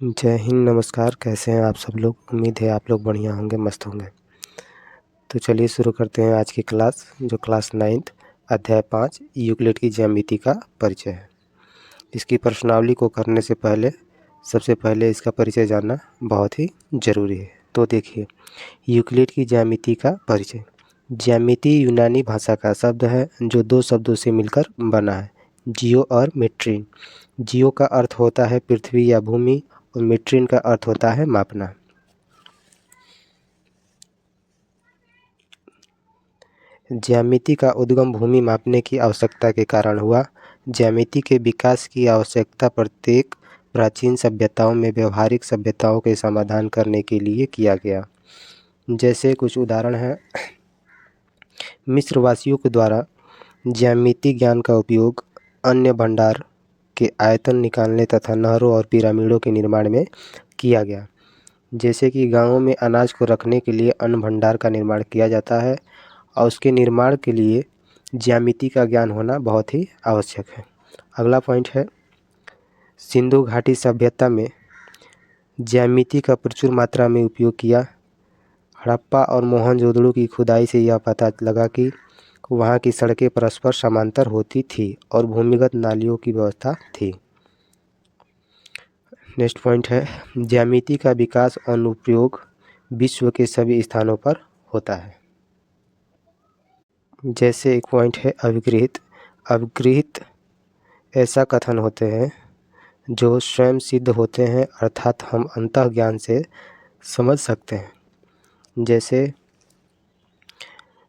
जय हिंद, नमस्कार। कैसे हैं आप सब लोग? उम्मीद है आप लोग बढ़िया होंगे, मस्त होंगे। तो चलिए शुरू करते हैं आज की क्लास, जो क्लास 9th अध्याय 5 यूक्लिड की ज्यामिति का परिचय है। इसकी प्रश्नावली को करने से पहले सबसे पहले इसका परिचय जानना बहुत ही ज़रूरी है। तो देखिए, यूक्लिड की ज्यामिति का परिचय। ज्यामिति यूनानी भाषा का शब्द है जो दो शब्दों से मिलकर बना है, जियो और मेट्रिन। जियो का अर्थ होता है पृथ्वी या भूमि और मेट्रिन का अर्थ होता है मापना। ज्यामिति का उद्गम भूमि मापने की आवश्यकता के कारण हुआ। ज्यामिति के विकास की आवश्यकता प्रत्येक प्राचीन सभ्यताओं में व्यवहारिक सभ्यताओं के समाधान करने के लिए किया गया। जैसे कुछ उदाहरण हैं। मिस्रवासियों के द्वारा ज्यामिति ज्ञान का उपयोग अन्न भंडार के आयतन निकालने तथा नहरों और पिरामिडों के निर्माण में किया गया। जैसे कि गांवों में अनाज को रखने के लिए अन्न भंडार का निर्माण किया जाता है और उसके निर्माण के लिए ज्यामिति का ज्ञान होना बहुत ही आवश्यक है। अगला पॉइंट है, सिंधु घाटी सभ्यता में ज्यामिति का प्रचुर मात्रा में उपयोग किया। हड़प्पा और मोहनजोदड़ो की खुदाई से यह पता लगा कि वहाँ की सड़कें परस्पर समांतर होती थी और भूमिगत नालियों की व्यवस्था थी। नेक्स्ट पॉइंट है, ज्यामिति का विकास और अनुप्रयोग विश्व के सभी स्थानों पर होता है। जैसे एक पॉइंट है अविगृहित। अविगृहित ऐसा कथन होते हैं जो स्वयं सिद्ध होते हैं, अर्थात हम अंतर्ज्ञान से समझ सकते हैं। जैसे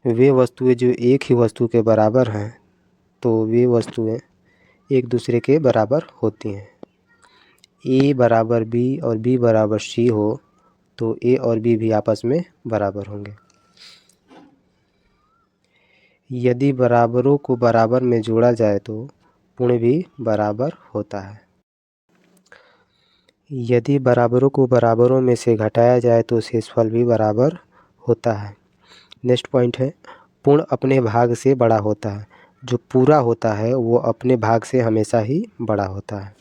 वे वस्तुएं जो एक ही वस्तु के बराबर हैं तो वे वस्तुएं एक दूसरे के बराबर होती हैं। ए बराबर बी और बी बराबर सी हो तो ए और बी भी आपस में बराबर होंगे। यदि बराबरों को बराबर में जोड़ा जाए तो पूर्ण भी बराबर होता है। यदि बराबरों को बराबरों में से घटाया जाए तो शेषफल भी बराबर होता है। नेक्स्ट पॉइंट है, पूर्ण अपने भाग से बड़ा होता है। जो पूरा होता है वो अपने भाग से हमेशा ही बड़ा होता है।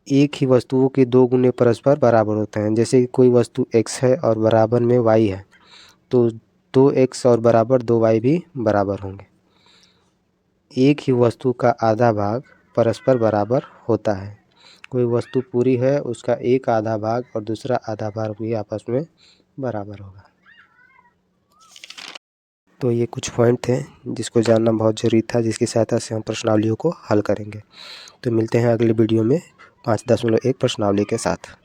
एक ही वस्तुओं के दो गुने परस्पर बराबर होते हैं। जैसे कि कोई वस्तु x है और बराबर में y है तो 2x और बराबर 2y भी बराबर होंगे। एक ही वस्तु का आधा भाग परस्पर बराबर होता है। कोई वस्तु पूरी है, उसका एक आधा भाग और दूसरा आधा भाग भी आपस में बराबर होगा। तो ये कुछ पॉइंट थे जिसको जानना बहुत ज़रूरी था, जिसकी सहायता से हम प्रश्नावलियों को हल करेंगे। तो मिलते हैं अगले वीडियो में 5.1 प्रश्नावली के साथ।